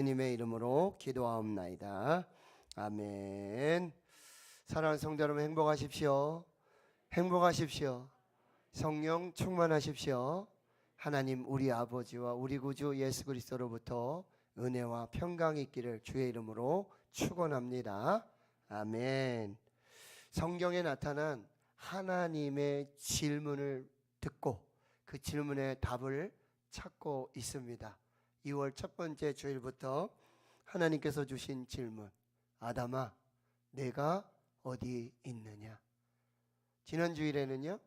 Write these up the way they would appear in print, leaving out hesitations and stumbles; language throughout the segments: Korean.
주님의 이름으로 기도하옵나이다. 아멘. 사랑하는 성도 여러분, 행복하십시오. 행복하십시오. 성령 충만하십시오. 하나님 우리 아버지와 우리 구주 예수 그리스도로부터 은혜와 평강이 있기를 주의 이름으로 축원합니다. 아멘. 성경에 나타난 하나님의 질문을 듣고 그 질문의 답을 찾고 있습니다. 2월 첫 번째 주일부터 하나님께서 주신 질문, 아담아 내가 어디 있느냐. 지난 주일에는요,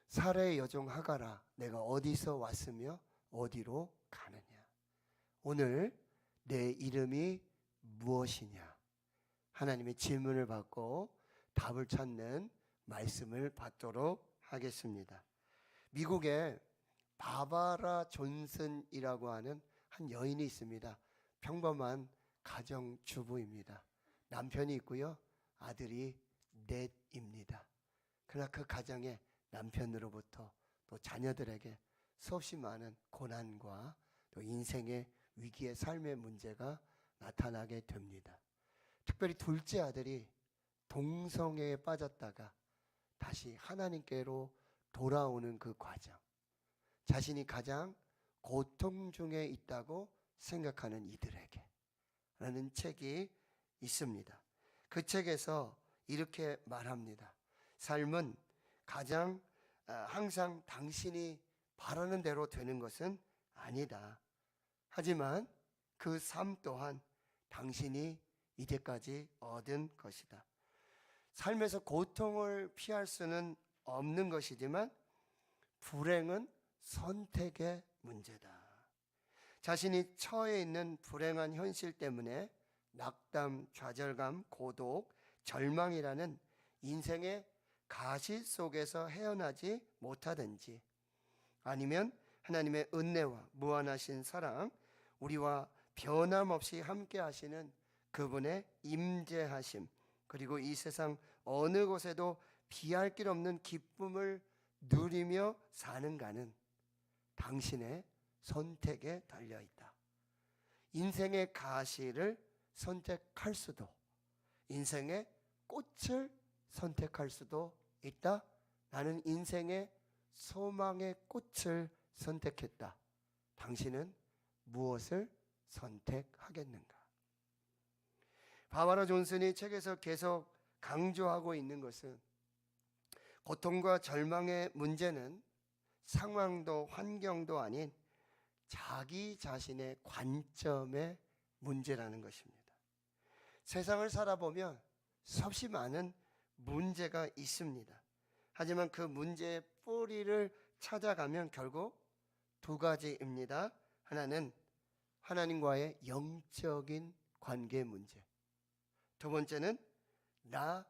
사라의 여종 하가라 내가 어디서 왔으며 어디로 가느냐. 오늘 내 이름이 무엇이냐, 하나님의 질문을 받고 답을 찾는 말씀을 받도록 하겠습니다. 미국에 바바라 존슨이라고 하는 한 여인이 있습니다. 평범한 가정주부입니다. 남편이 있고요, 아들이 넷입니다. 그러나 그 가정에 남편으로부터 또 자녀들에게 수없이 많은 고난과 또 인생의 위기의 삶의 문제가 나타나게 됩니다. 특별히 둘째 아들이 동성애에 빠졌다가 다시 하나님께로 돌아오는 그 과정, 자신이 가장 고통 중에 있다고 생각하는 이들에게 라는 책이 있습니다. 그 책에서 이렇게 말합니다. 삶은 가장 항상 당신이 바라는 대로 되는 것은 아니다. 하지만 그 삶 또한 당신이 이제까지 얻은 것이다. 삶에서 고통을 피할 수는 없는 것이지만 불행은 선택의 문제다. 자신이 처해 있는 불행한 현실 때문에 낙담, 좌절감, 고독, 절망이라는 인생의 가시 속에서 헤어나지 못하든지, 아니면 하나님의 은혜와 무한하신 사랑, 우리와 변함없이 함께 하시는 그분의 임재하심, 그리고 이 세상 어느 곳에도 비할 길 없는 기쁨을 누리며 사는가는 당신의 선택에 달려있다. 인생의 가시를 선택할 수도, 인생의 꽃을 선택할 수도 있다. 나는 인생의 소망의 꽃을 선택했다. 당신은 무엇을 선택하겠는가? 바바라 존슨이 책에서 계속 강조하고 있는 것은, 고통과 절망의 문제는 상황도 환경도 아닌 자기 자신의 관점의 문제라는 것입니다. 세상을 살아보면 수없이 많은 문제가 있습니다. 하지만 그 문제의 뿌리를 찾아가면 결국 두 가지입니다. 하나는 하나님과의 영적인 관계 문제, 두 번째는 나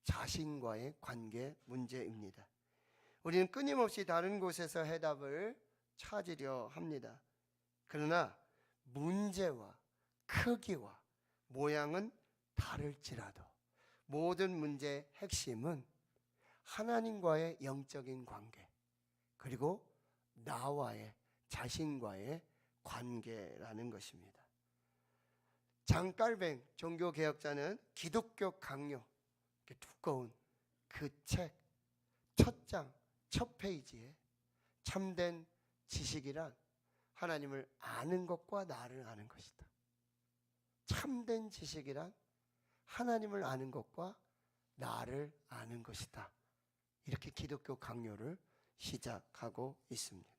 자신과의 관계 문제입니다. 우리는 끊임없이 다른 곳에서 해답을 찾으려 합니다. 그러나 문제와 크기와 모양은 다를지라도 모든 문제의 핵심은 하나님과의 영적인 관계, 그리고 나와의 자신과의 관계라는 것입니다. 장깔뱅 종교개혁자는 기독교 강요, 두꺼운 그 책 첫 장, 첫 페이지에 참된 지식이란 하나님을 아는 것과 나를 아는 것이다. 참된 지식이란 하나님을 아는 것과 나를 아는 것이다. 이렇게 기독교 강요를 시작하고 있습니다.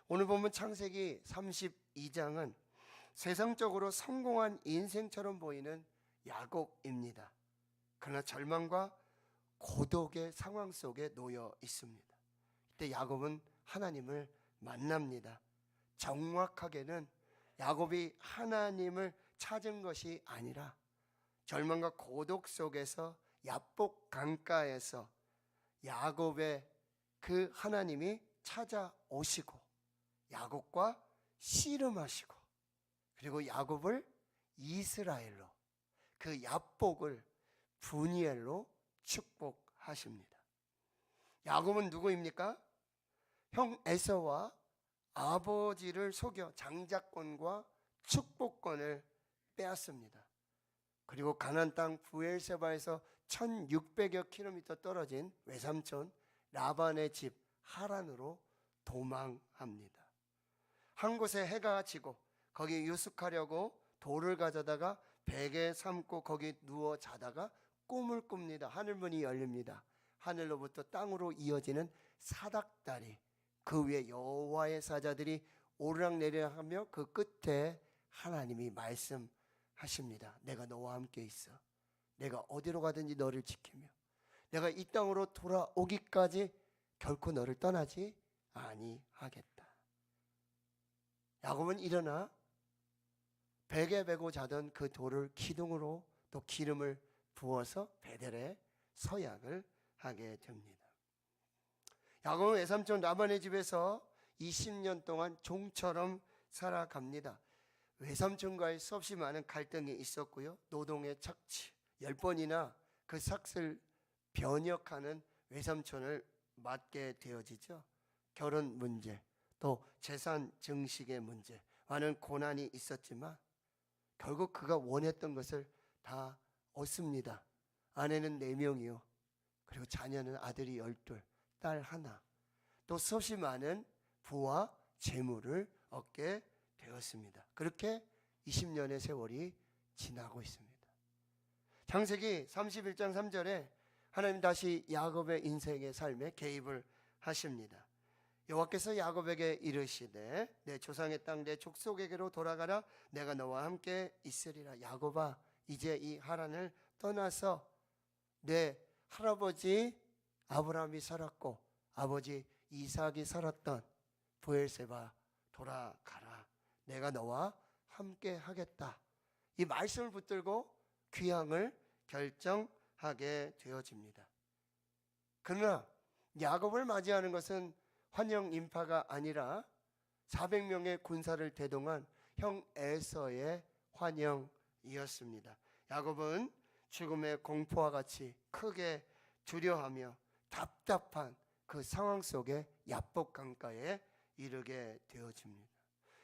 오늘 보면 창세기 32장은 세상적으로 성공한 인생처럼 보이는 야곱입니다. 그러나 절망과 고독의 상황 속에 놓여 있습니다. 이때 야곱은 하나님을 만납니다. 정확하게는 야곱이 하나님을 찾은 것이 아니라 절망과 고독 속에서 야복 강가에서 야곱의 그 하나님이 찾아오시고 야곱과 씨름하시고, 그리고 야곱을 이스라엘로, 그 야복을 분이엘로 축복하십니다. 야곱은 누구입니까? 형 에서와 아버지를 속여 장자권과 축복권을 빼앗습니다. 그리고 가나안 땅 브엘세바에서 1600여 킬로미터 떨어진 외삼촌 라반의 집 하란으로 도망합니다. 한 곳에 해가 지고 거기 유숙하려고 돌을 가져다가 베개 삼고 거기 누워 자다가 꿈을 꿉니다. 하늘문이 열립니다. 하늘로부터 땅으로 이어지는 사닥다리, 그 위에 여호와의 사자들이 오르락내리락하며 그 끝에 하나님이 말씀하십니다. 내가 너와 함께 있어. 내가 어디로 가든지 너를 지키며 내가 이 땅으로 돌아오기까지 결코 너를 떠나지 아니하겠다. 야곱은 일어나 베개 베고 자던 그 돌을 기둥으로 또 기름을 부어서 베델에 서약을 하게 됩니다. 야곱은 외삼촌 라반의 집에서 20년 동안 종처럼 살아갑니다. 외삼촌과의 수없이 많은 갈등이 있었고요. 노동의 착취, 10번이나 그 삭슬 변역하는 외삼촌을 맡게 되어지죠. 결혼 문제, 또 재산 증식의 문제, 많은 고난이 있었지만 결국 그가 원했던 것을 다 얻습니다. 아내는 4명이요. 그리고 자녀는 아들이 12, 딸 하나. 또 수없이 많은 부와 재물을 얻게 되었습니다. 그렇게 20년의 세월이 지나고 있습니다. 창세기 31장 3절에 하나님 다시 야곱의 인생의 삶에 개입을 하십니다. 여호와께서 야곱에게 이르시되 내 조상의 땅 내 족속에게로 돌아가라. 내가 너와 함께 있으리라. 야곱아, 이제 이 하란을 떠나서 내 할아버지 아브라함이 살았고 아버지 이삭이 살았던 브엘세바 돌아가라. 내가 너와 함께 하겠다. 이 말씀을 붙들고 귀향을 결정하게 되어집니다. 그러나 야곱을 맞이하는 것은 환영 인파가 아니라 400명의 군사를 대동한 형 에서의 환영이었습니다. 야곱은 죽음의 공포와 같이 크게 두려워하며 답답한 그 상황 속에 야복 강가에 이르게 되어집니다.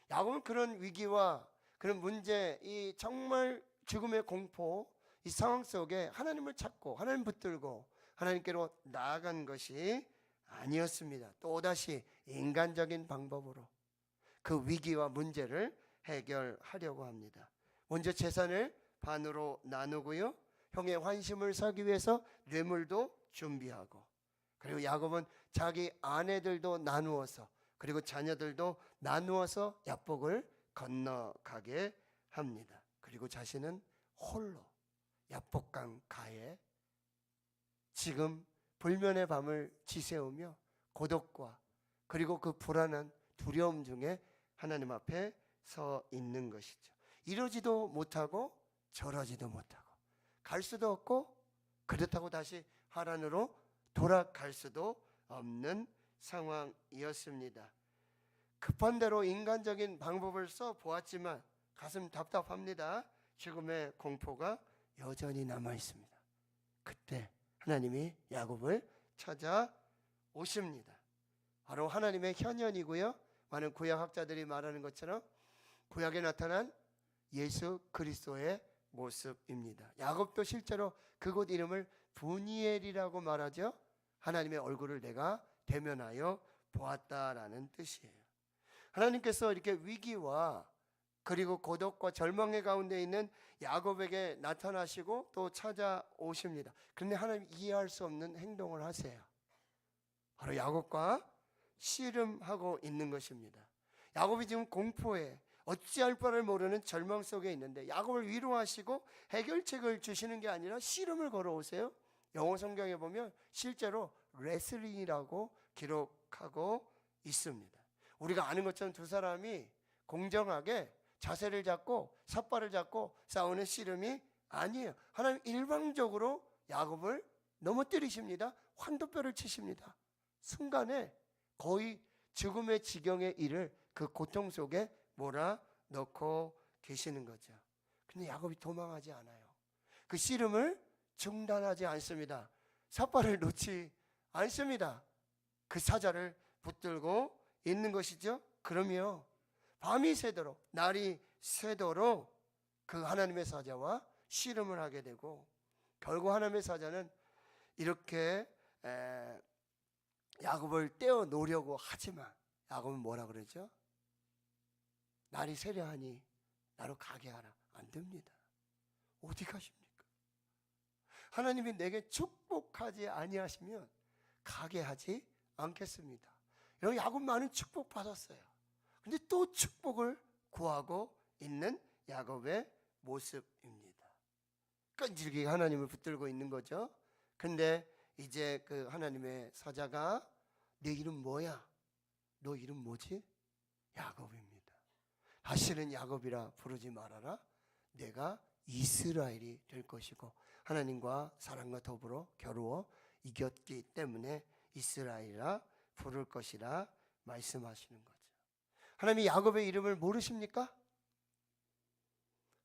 야곱은 그런 위기와 그런 문제, 이 정말 죽음의 공포, 이 상황 속에 하나님을 찾고 하나님 붙들고 하나님께로 나아간 것이 아니었습니다. 또다시 인간적인 방법으로 그 위기와 문제를 해결하려고 합니다. 먼저 재산을 반으로 나누고요, 형의 환심을 사기 위해서 뇌물도 준비하고, 그리고 야곱은 자기 아내들도 나누어서 그리고 자녀들도 나누어서 야복을 건너가게 합니다. 그리고 자신은 홀로 야복강 가에 지금 불면의 밤을 지새우며 고독과 그리고 그 불안한 두려움 중에 하나님 앞에 서 있는 것이죠. 이러지도 못하고 저러지도 못하고 갈 수도 없고 그렇다고 다시 하란으로 돌아갈 수도 없는 상황이었습니다. 급한 대로 인간적인 방법을 써 보았지만 가슴 답답합니다. 죽음의 공포가 여전히 남아 있습니다. 그때 하나님이 야곱을 찾아오십니다. 바로 하나님의 현현이고요, 많은 구약학자들이 말하는 것처럼 구약에 나타난 예수 그리스도의 모습입니다. 야곱도 실제로 그곳 이름을 브니엘이라고 말하죠. 하나님의 얼굴을 내가 대면하여 보았다라는 뜻이에요. 하나님께서 이렇게 위기와 그리고 고독과 절망의 가운데 있는 야곱에게 나타나시고 또 찾아오십니다. 그런데 하나님 이해할 수 없는 행동을 하세요. 바로 야곱과 씨름하고 있는 것입니다. 야곱이 지금 공포에 어찌할 바를 모르는 절망 속에 있는데 야곱을 위로하시고 해결책을 주시는 게 아니라 씨름을 걸어오세요. 영어 성경에 보면 실제로 레슬링이라고 기록하고 있습니다. 우리가 아는 것처럼 두 사람이 공정하게 자세를 잡고 삿발을 잡고 싸우는 씨름이 아니에요. 하나님 일방적으로 야곱을 넘어뜨리십니다. 환도뼈를 치십니다. 순간에 거의 죽음의 지경에 이를 그 고통 속에 몰아넣고 계시는 거죠. 근데 야곱이 도망하지 않아요. 그 씨름을 중단하지 않습니다. 삿발을 놓지 않습니다. 그 사자를 붙들고 있는 것이죠. 그러며 밤이 새도록 날이 새도록 그 하나님의 사자와 씨름을 하게 되고, 결국 하나님의 사자는 이렇게 야곱을 떼어 놓으려고 하지만 야곱은 뭐라 그러죠? 날이 세려하니 나로 가게 하라. 안 됩니다. 어디 가십니까? 하나님이 내게 축복하지 아니하시면 가게 하지 않겠습니다. 여러분, 야곱 많은 축복 받았어요. 근데 또 축복을 구하고 있는 야곱의 모습입니다. 끈질기게 하나님을 붙들고 있는 거죠. 근데 이제 그 하나님의 사자가 내 이름 뭐야? 너 이름 뭐지? 야곱입니다. 다시는 야곱이라 부르지 말아라. 내가 이스라엘이 될 것이고 하나님과 사랑과 더불어 겨루어 이겼기 때문에 이스라엘이라 부를 것이라 말씀하시는 거죠. 하나님이 야곱의 이름을 모르십니까?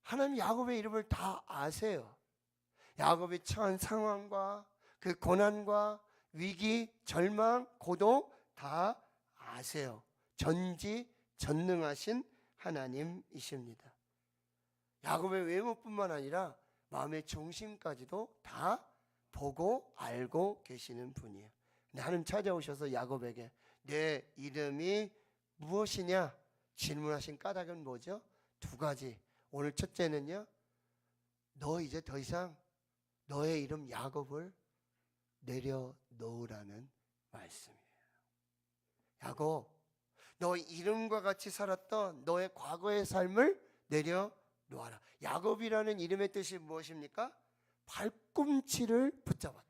하나님 야곱의 이름을 다 아세요. 야곱이 처한 상황과 그 고난과 위기, 절망, 고독 다 아세요. 전지전능하신 하나님이십니다. 야곱의 외모뿐만 아니라 마음의 중심까지도 다 보고 알고 계시는 분이에요. 근데 하나님 찾아오셔서 야곱에게 내 이름이 무엇이냐 질문하신 까닭은 뭐죠? 두 가지. 오늘 첫째는요, 너 이제 더 이상 너의 이름 야곱을 내려놓으라는 말씀이에요. 야곱, 너 이름과 같이 살았던 너의 과거의 삶을 내려놓아라. 야곱이라는 이름의 뜻이 무엇입니까? 발꿈치를 붙잡았다.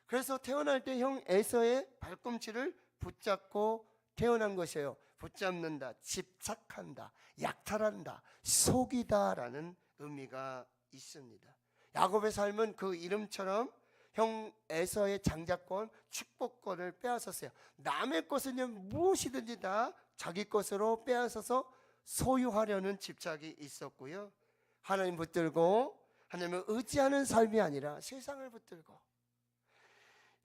그래서 태어날 때 형 에서의 발꿈치를 붙잡고 태어난 것이에요. 붙잡는다, 집착한다, 약탈한다, 속이다라는 의미가 있습니다. 야곱의 삶은 그 이름처럼 형 에서의 장자권, 축복권을 빼앗았어요. 남의 것은 무엇이든지 다 자기 것으로 빼앗아서 소유하려는 집착이 있었고요. 하나님 붙들고 하나님을 의지하는 삶이 아니라 세상을 붙들고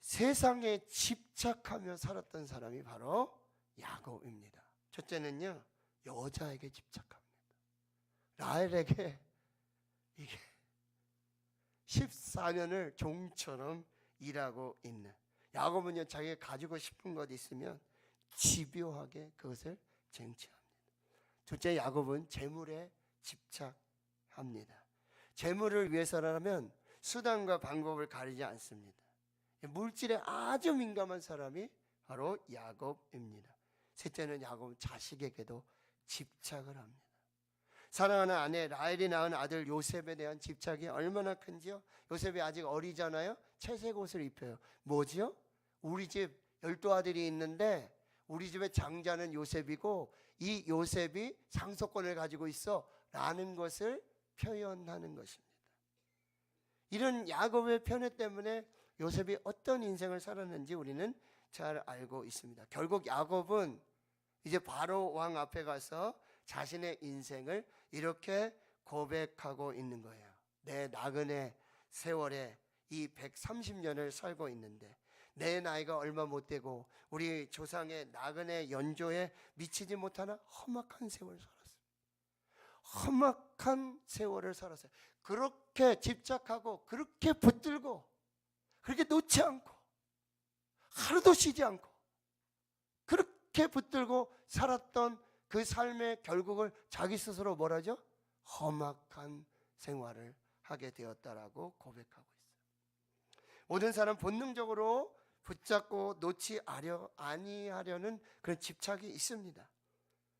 세상에 집착하며 살았던 사람이 바로 야곱입니다. 첫째는요, 여자에게 집착합니다. 라헬에게 이게 14년을 종처럼 일하고 있는, 야곱은요 자기가 가지고 싶은 것 있으면 집요하게 그것을 쟁취합니다. 둘째, 야곱은 재물에 집착합니다. 재물을 위해서라면 수단과 방법을 가리지 않습니다. 물질에 아주 민감한 사람이 바로 야곱입니다. 셋째는 야곱은 자식에게도 집착을 합니다. 사랑하는 아내 라헬이 낳은 아들 요셉에 대한 집착이 얼마나 큰지요? 요셉이 아직 어리잖아요. 채색 옷을 입혀요. 뭐지요? 우리 집 12아들이 있는데 우리 집의 장자는 요셉이고 이 요셉이 상속권을 가지고 있어 라는 것을 표현하는 것입니다. 이런 야곱의 편애 때문에 요셉이 어떤 인생을 살았는지 우리는 잘 알고 있습니다. 결국 야곱은 이제 바로 왕 앞에 가서 자신의 인생을 이렇게 고백하고 있는 거예요. 내 나그네 세월에 이 130년을 살고 있는데 내 나이가 얼마 못 되고 우리 조상의 나그네 연조에 미치지 못하는 험악한 세월을 살았어요. 험악한 세월을 살았어요. 그렇게 집착하고 그렇게 붙들고 그렇게 놓지 않고 하루도 쉬지 않고 그렇게 붙들고 살았던 그 삶의 결국을 자기 스스로 뭐라죠? 험악한 생활을 하게 되었다라고 고백하고 있어요. 모든 사람 본능적으로 붙잡고 놓지 아니하려는 그런 집착이 있습니다.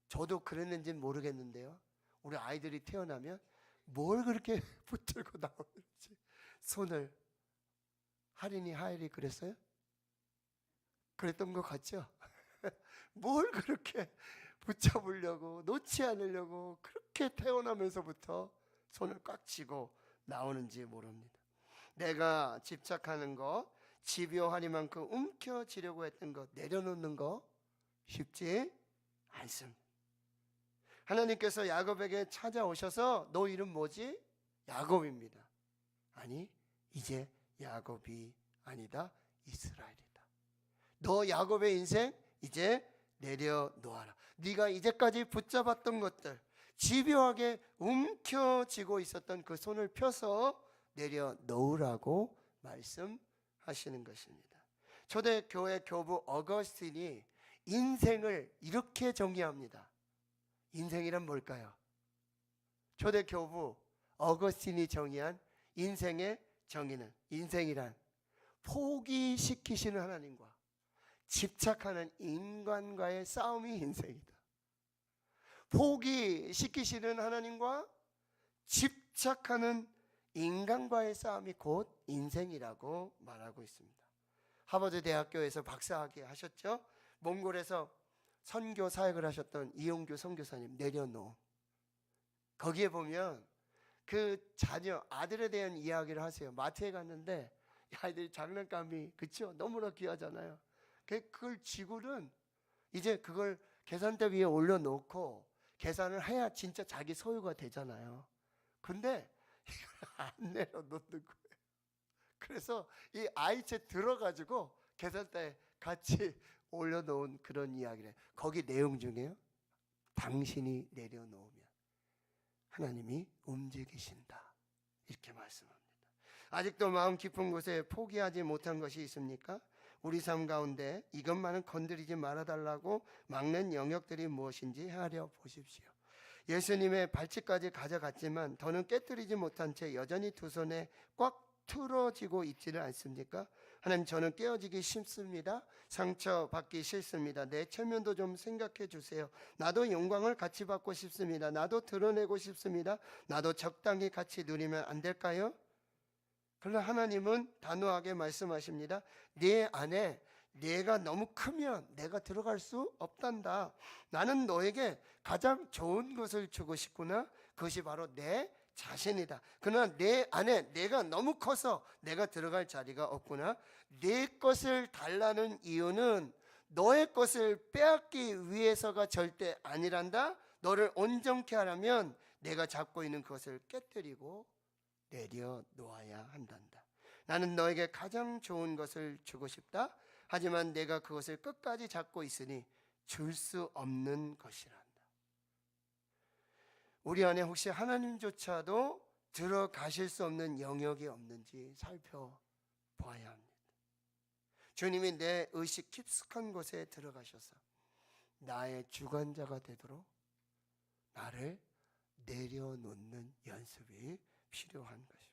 저도 그랬는지는 모르겠는데요. 우리 아이들이 태어나면 뭘 그렇게 붙들고 나오는지. 손을 하린이 하엘이 그랬어요? 그랬던 것 같죠? 뭘 그렇게 붙잡으려고 놓지 않으려고 그렇게 태어나면서부터 손을 꽉 쥐고 나오는지 모릅니다. 내가 집착하는 것, 집요하니만큼 움켜쥐려고 했던 것 내려놓는 거 쉽지 않습니다. 하나님께서 야곱에게 찾아오셔서 너 이름 뭐지? 야곱입니다. 아니 이제 야곱이 아니다, 이스라엘이다. 너 야곱의 인생 이제 내려놓아라. 네가 이제까지 붙잡았던 것들, 집요하게 움켜쥐고 있었던 그 손을 펴서 내려놓으라고 말씀하시는 것입니다. 초대교회 교부 어거스틴이 인생을 이렇게 정의합니다. 인생이란 뭘까요? 초대교부 어거스틴이 정의한 인생의 정의는, 인생이란 포기시키시는 하나님과 집착하는 인간과의 싸움이 인생이다. 포기시키시는 하나님과 집착하는 인간과의 싸움이 곧 인생이라고 말하고 있습니다. 하버드 대학교에서 박사학위 하셨죠? 몽골에서 선교 사역을 하셨던 이용규 선교사님 내려놓음, 거기에 보면 그 자녀 아들에 대한 이야기를 하세요. 마트에 갔는데 아이들이 장난감이, 그쵸? 너무나 귀하잖아요. 그걸 지고는 이제 그걸 계산대 위에 올려놓고 계산을 해야 진짜 자기 소유가 되잖아요. 근데 이걸 안 내려놓는 거예요. 그래서 이 아이채 들어가지고 계산대에 같이 올려놓은 그런 이야기를, 거기 내용 중에요, 당신이 내려놓으면 하나님이 움직이신다, 이렇게 말씀합니다. 아직도 마음 깊은 곳에 포기하지 못한 것이 있습니까? 우리 삶 가운데 이것만은 건드리지 말아달라고 막는 영역들이 무엇인지 헤아려 보십시오. 예수님의 발치까지 가져갔지만 더는 깨뜨리지 못한 채 여전히 두 손에 꽉 틀어지고 있지는 않습니까? 하나님, 저는 깨어지기 싫습니다. 상처받기 싫습니다. 내 체면도 좀 생각해 주세요. 나도 영광을 같이 받고 싶습니다. 나도 드러내고 싶습니다. 나도 적당히 같이 누리면 안 될까요? 그러나 하나님은 단호하게 말씀하십니다. 네 안에 내가 너무 크면 내가 들어갈 수 없단다. 나는 너에게 가장 좋은 것을 주고 싶구나. 그것이 바로 내 자신이다. 그러나 내 안에 내가 너무 커서 내가 들어갈 자리가 없구나. 내 것을 달라는 이유는 너의 것을 빼앗기 위해서가 절대 아니란다. 너를 온전케 하려면 내가 잡고 있는 것을 깨뜨리고 내려놓아야 한단다. 나는 너에게 가장 좋은 것을 주고 싶다. 하지만 내가 그것을 끝까지 잡고 있으니 줄 수 없는 것이란다. 우리 안에 혹시 하나님조차도 들어가실 수 없는 영역이 없는지 살펴봐야 합니다. 주님이 내 의식 깊숙한 곳에 들어가셔서 나의 주관자가 되도록 나를 내려놓는 연습이 필요한 것입니다.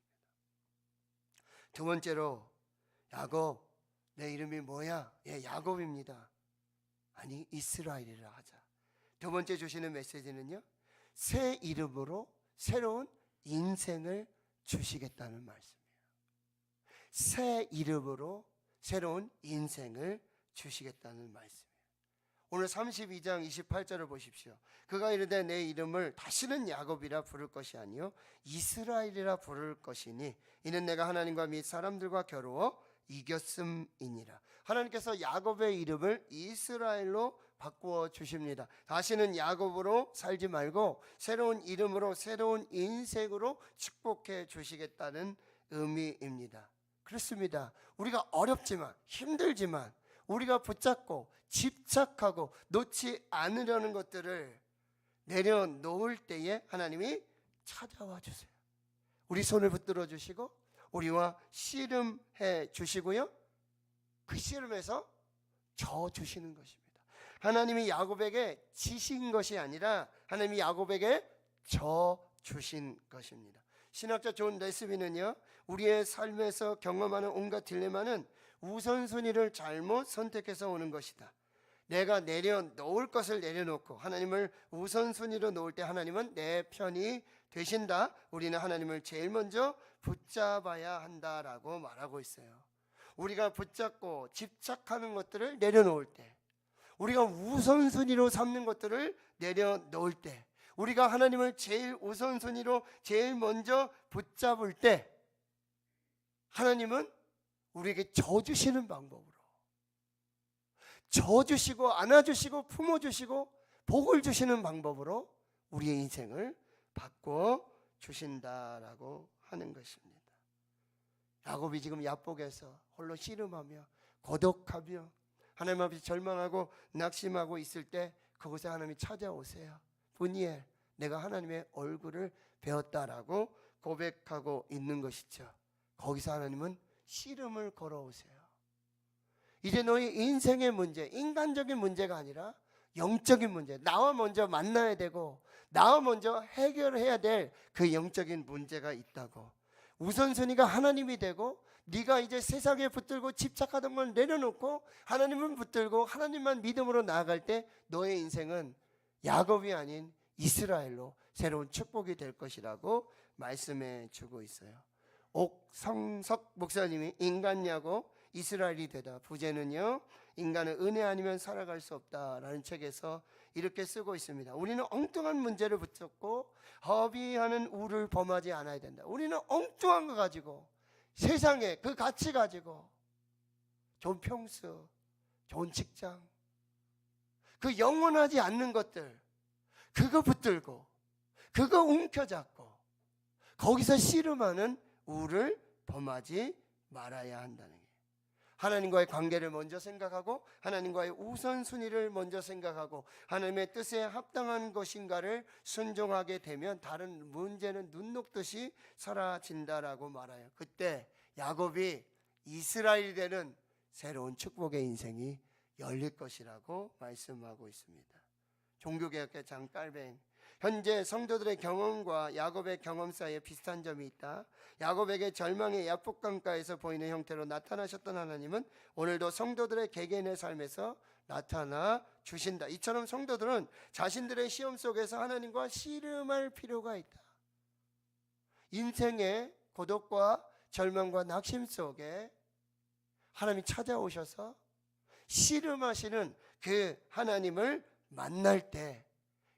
두 번째로, 야곱, 내 이름이 뭐야? 예, 야곱입니다. 아니, 이스라엘이라 하자. 두 번째 주시는 메시지는요, 새 이름으로 새로운 인생을 주시겠다는 말씀이에요. 새 이름으로 새로운 인생을 주시겠다는 말씀이에요. 오늘 32장 28절을 보십시오. 그가 이르되 내 이름을 다시는 야곱이라 부를 것이 아니요 이스라엘이라 부를 것이니 이는 내가 하나님과 및 사람들과 겨루어 이겼음이니라. 하나님께서 야곱의 이름을 이스라엘로 바꾸어 주십니다. 다시는 야곱으로 살지 말고 새로운 이름으로 새로운 인생으로 축복해 주시겠다는 의미입니다. 그렇습니다. 우리가 어렵지만 힘들지만 우리가 붙잡고 집착하고 놓지 않으려는 것들을 내려놓을 때에 하나님이 찾아와 주세요. 우리 손을 붙들어 주시고 우리와 씨름해 주시고요, 그 씨름에서 져 주시는 것입니다. 하나님이 야곱에게 지신 것이 아니라 하나님이 야곱에게 져 주신 것입니다. 신학자 존 레스비는요, 우리의 삶에서 경험하는 온갖 딜레마는 우선순위를 잘못 선택해서 오는 것이다. 내가 내려놓을 것을 내려놓고 하나님을 우선순위로 놓을 때 하나님은 내 편이 되신다. 우리는 하나님을 제일 먼저 붙잡아야 한다라고 말하고 있어요. 우리가 붙잡고 집착하는 것들을 내려놓을 때, 우리가 우선순위로 삼는 것들을 내려놓을 때, 우리가 하나님을 제일 우선순위로 제일 먼저 붙잡을 때 하나님은 우리에게 져주시는 방법으로, 져주시고 안아주시고 품어주시고 복을 주시는 방법으로 우리의 인생을 바꿔 주신다라고 하는 것입니다. 야곱이 지금 야복에서 홀로 씨름하며 고독하며 하나님 앞에 절망하고 낙심하고 있을 때 그곳에 하나님이 찾아오세요. 분이엘, 내가 하나님의 얼굴을 배웠다라고 고백하고 있는 것이죠. 거기서 하나님은 씨름을 걸어오세요. 이제 너희 인생의 문제, 인간적인 문제가 아니라 영적인 문제, 나와 먼저 만나야 되고 나와 먼저 해결해야 될 그 영적인 문제가 있다고. 우선순위가 하나님이 되고 네가 이제 세상에 붙들고 집착하던 걸 내려놓고 하나님을 붙들고 하나님만 믿음으로 나아갈 때 너의 인생은 야곱이 아닌 이스라엘로 새로운 축복이 될 것이라고 말씀해 주고 있어요. 옥성석 목사님이 인간 야곱 이스라엘이 되다. 부제는요, 인간은 은혜 아니면 살아갈 수 없다라는 책에서 이렇게 쓰고 있습니다. 우리는 엉뚱한 문제를 붙잡고 허비하는 우를 범하지 않아야 된다. 우리는 엉뚱한 거 가지고 세상에 그 가치 가지고 좋은 평수, 좋은 직장, 그 영원하지 않는 것들 그거 붙들고 그거 움켜잡고 거기서 씨름하는 우를 범하지 말아야 한다는 거예요. 하나님과의 관계를 먼저 생각하고 하나님과의 우선순위를 먼저 생각하고 하나님의 뜻에 합당한 것인가를 순종하게 되면 다른 문제는 눈 녹듯이 사라진다라고 말해요. 그때 야곱이 이스라엘이 되는 새로운 축복의 인생이 열릴 것이라고 말씀하고 있습니다. 종교개혁의 장 깔뱅, 현재 성도들의 경험과 야곱의 경험 사이에 비슷한 점이 있다. 야곱에게 절망의 야복강가에서 보이는 형태로 나타나셨던 하나님은 오늘도 성도들의 개개인의 삶에서 나타나 주신다. 이처럼 성도들은 자신들의 시험 속에서 하나님과 씨름할 필요가 있다. 인생의 고독과 절망과 낙심 속에 하나님이 찾아오셔서 씨름하시는 그 하나님을 만날 때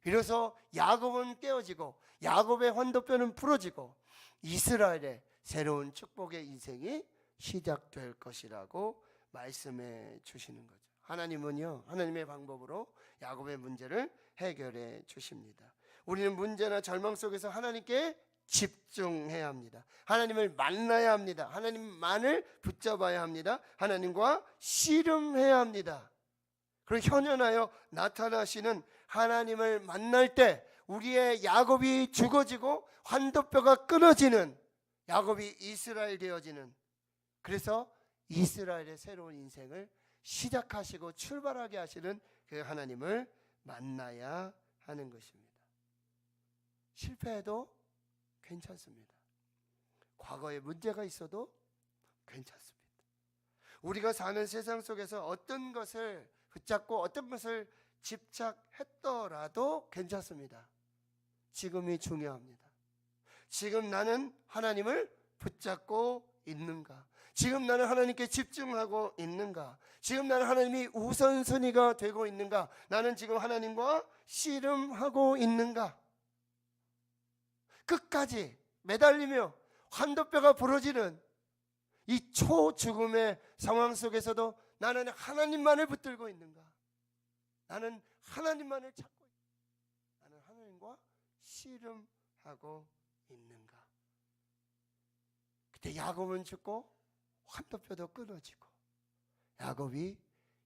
비로소 야곱은 깨어지고 야곱의 환도뼈는 부러지고 이스라엘의 새로운 축복의 인생이 시작될 것이라고 말씀해 주시는 거죠. 하나님은요, 하나님의 방법으로 야곱의 문제를 해결해 주십니다. 우리는 문제나 절망 속에서 하나님께 집중해야 합니다. 하나님을 만나야 합니다. 하나님만을 붙잡아야 합니다. 하나님과 씨름해야 합니다. 그리고 현현하여 나타나시는 하나님을 만날 때 우리의 야곱이 죽어지고 환도뼈가 끊어지는 야곱이 이스라엘 되어지는, 그래서 이스라엘의 새로운 인생을 시작하시고 출발하게 하시는 그 하나님을 만나야 하는 것입니다. 실패해도 괜찮습니다. 과거에 문제가 있어도 괜찮습니다. 우리가 사는 세상 속에서 어떤 것을 붙잡고 어떤 것을 집착했더라도 괜찮습니다. 지금이 중요합니다. 지금 나는 하나님을 붙잡고 있는가? 지금 나는 하나님께 집중하고 있는가? 지금 나는 하나님이 우선순위가 되고 있는가? 나는 지금 하나님과 씨름하고 있는가? 끝까지 매달리며 환도뼈가 부러지는 이 초죽음의 상황 속에서도 나는 하나님만을 붙들고 있는가? 나는 하나님만을 찾고 있는가? 나는 하나님과 씨름하고 있는가? 그때 야곱은 죽고 환도뼈도 끊어지고 야곱이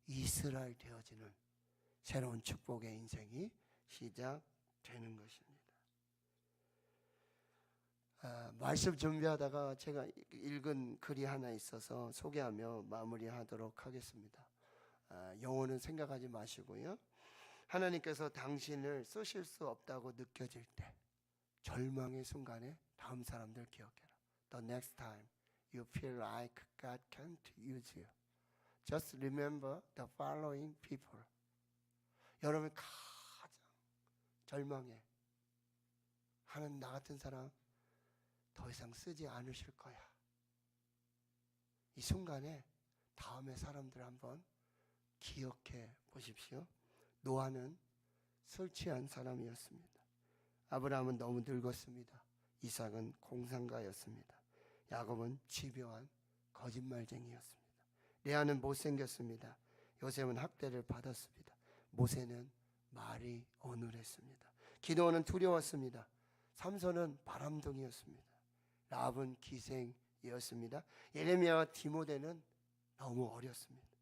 이스라엘 되어지는 새로운 축복의 인생이 시작되는 것입니다. 말씀 준비하다가 제가 읽은 글이 하나 있어서 소개하며 마무리하도록 하겠습니다. 영혼은 생각하지 마시고요. 하나님께서 당신을 쓰실 수 없다고 느껴질 때 절망의 순간에 다음 사람들 기억해라. The next time you feel like God can't use you, just remember the following people. 여러분 가장 절망해 하는 나 같은 사람 더 이상 쓰지 않으실 거야. 이 순간에 다음에 사람들 한번 기억해 보십시오. 노아는 술 취한 사람이었습니다. 아브라함은 너무 늙었습니다. 이삭은 공상가였습니다. 야곱은 집요한 거짓말쟁이였습니다. 레아는 못생겼습니다. 요셉은 학대를 받았습니다. 모세는 말이 어눌했습니다. 기도원은 두려웠습니다. 삼손은 바람둥이였습니다. 라합은 기생이었습니다. 예레미야와 디모데는 너무 어렸습니다.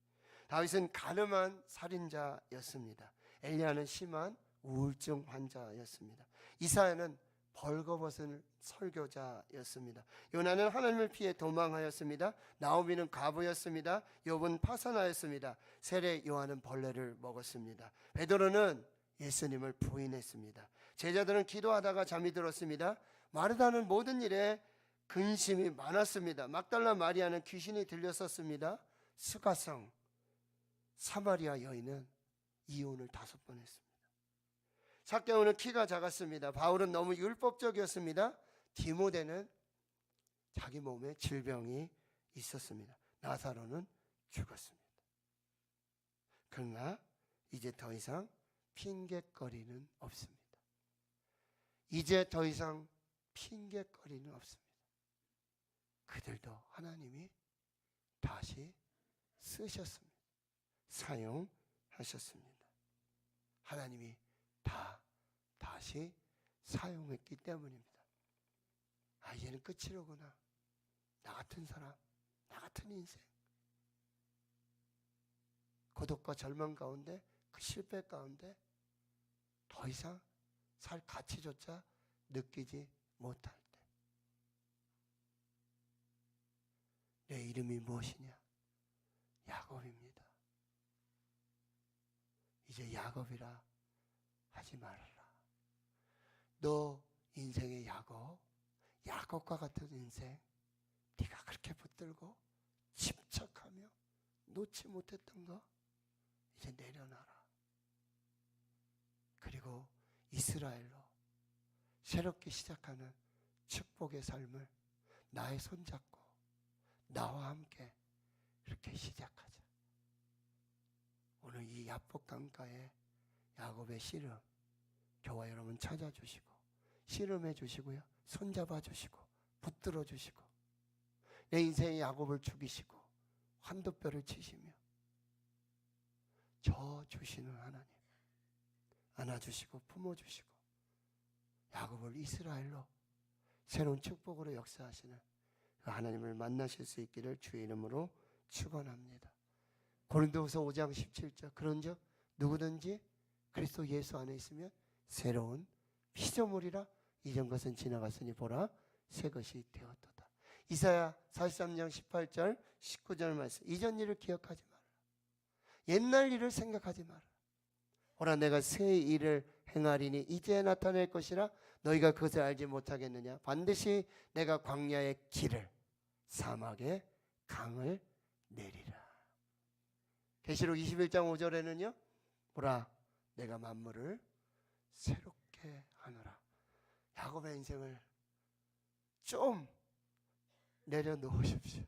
다윗은 가늠한 살인자였습니다. 엘리야는 심한 우울증 환자였습니다. 이사야는 벌거벗은 설교자였습니다. 요나는 하나님을 피해 도망하였습니다. 나오미는 과부였습니다. 욥은 파산하였습니다. 세례 요한은 벌레를 먹었습니다. 베드로는 예수님을 부인했습니다. 제자들은 기도하다가 잠이 들었습니다. 마르다는 모든 일에 근심이 많았습니다. 막달라 마리아는 귀신이 들렸었습니다. 스가성 사마리아 여인은 이혼을 5번 했습니다. 삭개오는 키가 작았습니다. 바울은 너무 율법적이었습니다. 디모데는 자기 몸에 질병이 있었습니다. 나사로는 죽었습니다. 그러나 이제 더 이상 핑계거리는 없습니다. 이제 더 이상 핑계거리는 없습니다. 그들도 하나님이 다시 쓰셨습니다. 사용하셨습니다. 하나님이 다시 사용했기 때문입니다. 이제는 끝이로구나. 나 같은 사람, 나 같은 인생, 고독과 절망 가운데, 그 실패 가운데 더 이상 살 가치조차 느끼지 못할 때, 내 이름이 무엇이냐? 야곱입니다. 이제 야곱이라 하지 말아라. 너 인생의 야곱과 같은 인생, 네가 그렇게 붙들고 집착하며 놓지 못했던 거 이제 내려놔라. 그리고 이스라엘로 새롭게 시작하는 축복의 삶을 나의 손잡고 나와 함께 이렇게 시작하자. 오늘 이 야복 강가에 야곱의 씨름, 저와 여러분 찾아주시고 씨름해 주시고요, 손잡아 주시고 붙들어 주시고 내 인생의 야곱을 죽이시고 환도뼈를 치시며 저 주시는 하나님, 안아주시고 품어주시고 야곱을 이스라엘로 새로운 축복으로 역사하시는 그 하나님을 만나실 수 있기를 주의 이름으로 축원합니다. 고린도후서 5장 17절, 그런즉 누구든지 그리스도 예수 안에 있으면 새로운 피조물이라, 이전 것은 지나갔으니 보라 새 것이 되었도다. 이사야 43장 18절 19절 말씀, 이전 일을 기억하지 마라. 옛날 일을 생각하지 마라. 오라 내가 새 일을 행하리니 이제 나타낼 것이라 너희가 그것을 알지 못하겠느냐. 반드시 내가 광야의 길을 사막의 강을 내리라. 계시록 21장 5절에는요, 보라 내가 만물을 새롭게 하노라. 야곱의 인생을 좀 내려놓으십시오.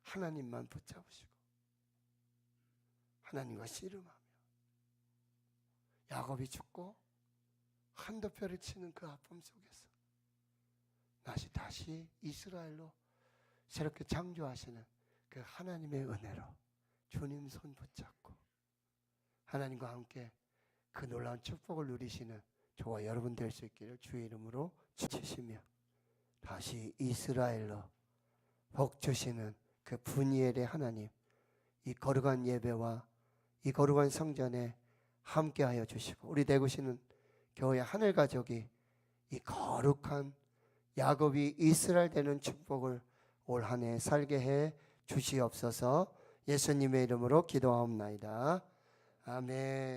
하나님만 붙잡으시고 하나님과 씨름하며 야곱이 죽고 한도표를 치는 그 아픔 속에서 다시 이스라엘로 새롭게 창조하시는 그 하나님의 은혜로 주님 손 붙잡고 하나님과 함께 그 놀라운 축복을 누리시는 저와 여러분 될 수 있기를 주의 이름으로 주시며, 다시 이스라엘로 복 주시는 그 분이엘의 하나님, 이 거룩한 예배와 이 거룩한 성전에 함께하여 주시고 우리 대구시는 교회 하늘 가족이 이 거룩한 야곱이 이스라엘 되는 축복을 올 한 해 살게 해 주시옵소서. 예수님의 이름으로 기도하옵나이다. 아멘.